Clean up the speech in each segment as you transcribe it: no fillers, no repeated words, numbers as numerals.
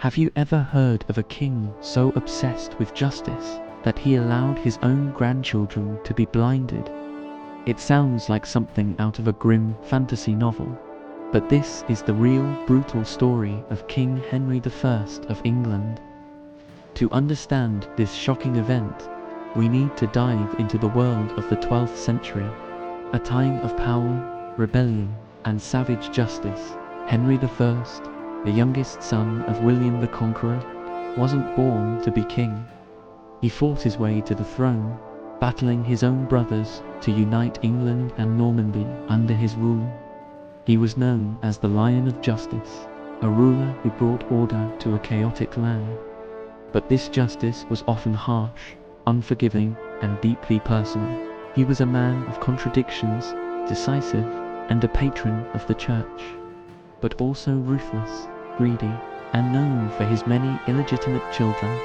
Have you ever heard of a king so obsessed with justice that he allowed his own grandchildren to be blinded? It sounds like something out of a grim fantasy novel, but this is the real, brutal story of King Henry I of England. To understand this shocking event, we need to dive into the world of the 12th century, a time of power, rebellion, and savage justice. Henry I, the youngest son of William the Conqueror, wasn't born to be king. He fought his way to the throne, battling his own brothers to unite England and Normandy under his rule. He was known as the Lion of Justice, a ruler who brought order to a chaotic land. But this justice was often harsh, unforgiving, and deeply personal. He was a man of contradictions, decisive, and a patron of the church, but also ruthless, greedy, and known for his many illegitimate children.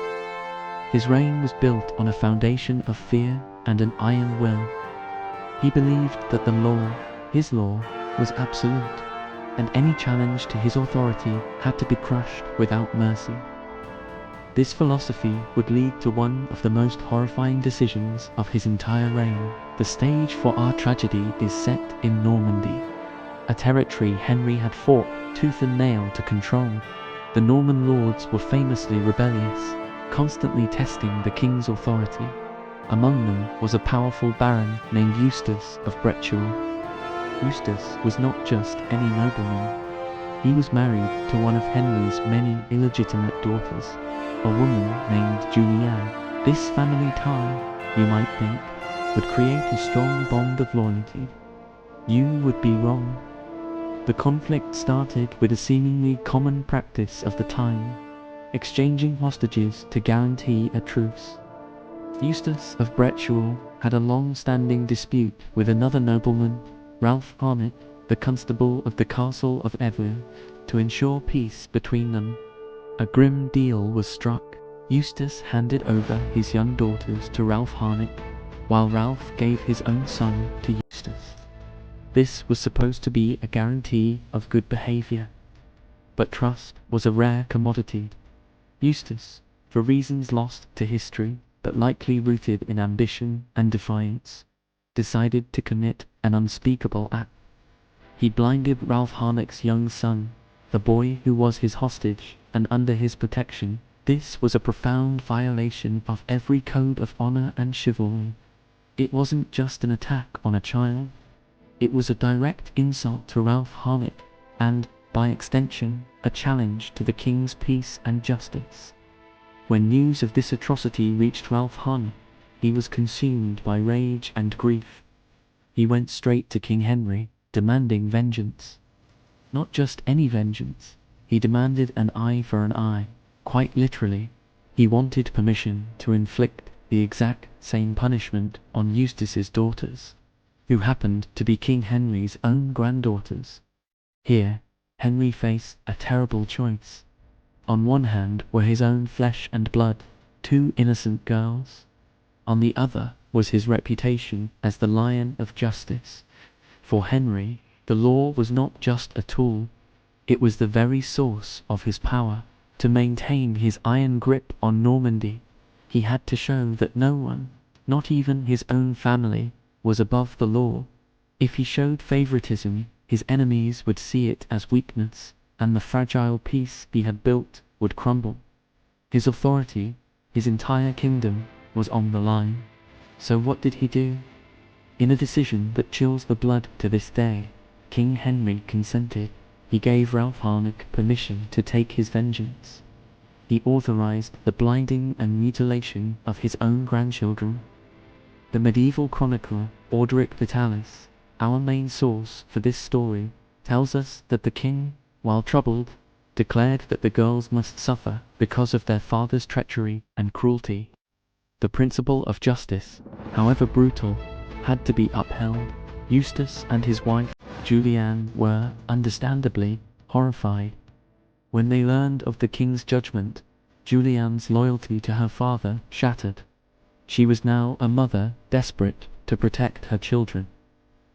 His reign was built on a foundation of fear and an iron will. He believed that the law, his law, was absolute, and any challenge to his authority had to be crushed without mercy. This philosophy would lead to one of the most horrifying decisions of his entire reign. The stage for our tragedy is set in Normandy, a territory Henry had fought tooth and nail to control. The Norman lords were famously rebellious, constantly testing the king's authority. Among them was a powerful baron named Eustace of Bretuel. Eustace was not just any nobleman. He was married to one of Henry's many illegitimate daughters, a woman named Julianne. This family tie, you might think, would create a strong bond of loyalty. You would be wrong. The conflict started with a seemingly common practice of the time, exchanging hostages to guarantee a truce. Eustace of Bretuel had a long-standing dispute with another nobleman, Ralph Harnett, the constable of the castle of Evere, to ensure peace between them. A grim deal was struck. Eustace handed over his young daughters to Ralph Harnett, while Ralph gave his own son to Eustace. This was supposed to be a guarantee of good behavior, but trust was a rare commodity. Eustace, for reasons lost to history, but likely rooted in ambition and defiance, decided to commit an unspeakable act. He blinded Ralph Harnett's young son, the boy who was his hostage and under his protection. This was a profound violation of every code of honor and chivalry. It wasn't just an attack on a child. It was a direct insult to Ralph Harnett, and, by extension, a challenge to the king's peace and justice. When news of this atrocity reached Ralph Harnett, he was consumed by rage and grief. He went straight to King Henry, demanding vengeance. Not just any vengeance. He demanded an eye for an eye. Quite literally, he wanted permission to inflict the exact same punishment on Eustace's daughters, who happened to be King Henry's own granddaughters. Here, Henry faced a terrible choice. On one hand were his own flesh and blood, two innocent girls. On the other was his reputation as the Lion of Justice. For Henry, the law was not just a tool, it was the very source of his power. To maintain his iron grip on Normandy, he had to show that no one, not even his own family, was above the law. If he showed favoritism, his enemies would see it as weakness, and the fragile peace he had built would crumble. His authority, his entire kingdom, was on the line. So what did he do? In a decision that chills the blood to this day, King Henry consented. He gave Ralph Harnett permission to take his vengeance. He authorized the blinding and mutilation of his own grandchildren. The medieval chronicler Orderic Vitalis, our main source for this story, tells us that the king, while troubled, declared that the girls must suffer because of their father's treachery and cruelty. The principle of justice, however brutal, had to be upheld. Eustace and his wife, Julianne, were, understandably, horrified. When they learned of the king's judgment, Julianne's loyalty to her father shattered. She was now a mother desperate to protect her children.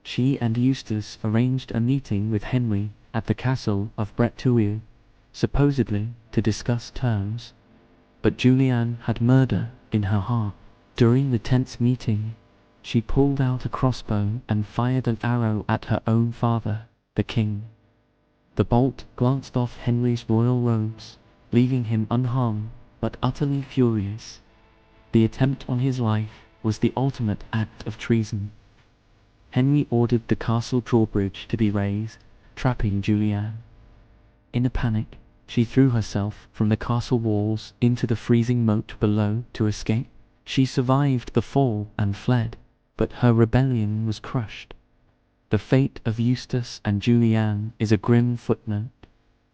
She and Eustace arranged a meeting with Henry at the castle of Bretuel, supposedly to discuss terms. But Julianne had murder in her heart. During the tense meeting, she pulled out a crossbow and fired an arrow at her own father, the king. The bolt glanced off Henry's royal robes, leaving him unharmed, but utterly furious. The attempt on his life was the ultimate act of treason. Henry ordered the castle drawbridge to be raised, trapping Julianne. In a panic, she threw herself from the castle walls into the freezing moat below to escape. She survived the fall and fled, but her rebellion was crushed. The fate of Eustace and Julianne is a grim footnote.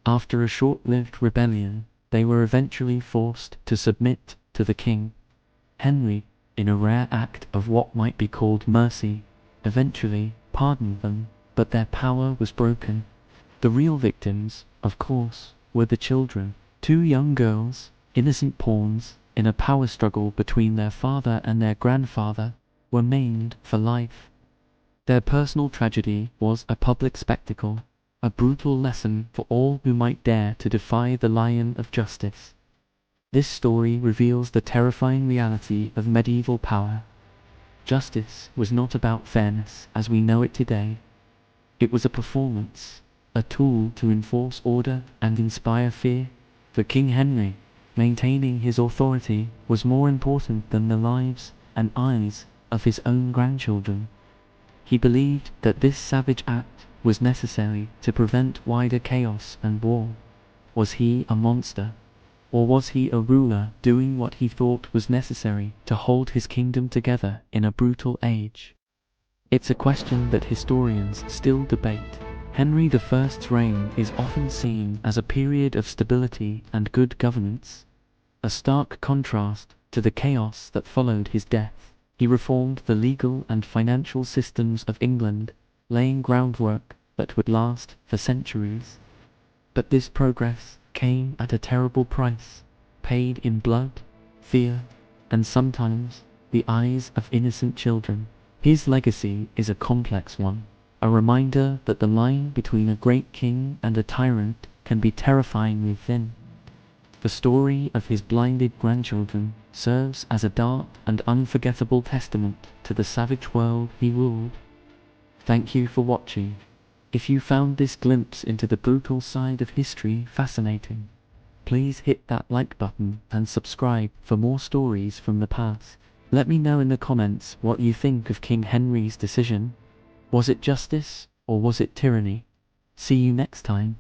After a short-lived rebellion, they were eventually forced to submit to the king. Henry, in a rare act of what might be called mercy, eventually pardoned them, but their power was broken. The real victims, of course, were the children. 2 young girls, innocent pawns, in a power struggle between their father and their grandfather, were maimed for life. Their personal tragedy was a public spectacle, a brutal lesson for all who might dare to defy the lion of justice. This story reveals the terrifying reality of medieval power. Justice was not about fairness as we know it today. It was a performance, a tool to enforce order and inspire fear. For King Henry, maintaining his authority was more important than the lives and eyes of his own grandchildren. He believed that this savage act was necessary to prevent wider chaos and war. Was he a monster? Or was he a ruler doing what he thought was necessary to hold his kingdom together in a brutal age? It's a question that historians still debate. Henry I's reign is often seen as a period of stability and good governance, a stark contrast to the chaos that followed his death. He reformed the legal and financial systems of England, laying groundwork that would last for centuries. But this progress came at a terrible price, paid in blood, fear, and sometimes the eyes of innocent children. His legacy is a complex one, a reminder that the line between a great king and a tyrant can be terrifyingly thin. The story of his blinded grandchildren serves as a dark and unforgettable testament to the savage world he ruled. Thank you for watching. If you found this glimpse into the brutal side of history fascinating, please hit that like button and subscribe for more stories from the past. Let me know in the comments what you think of King Henry's decision. Was it justice, or was it tyranny? See you next time.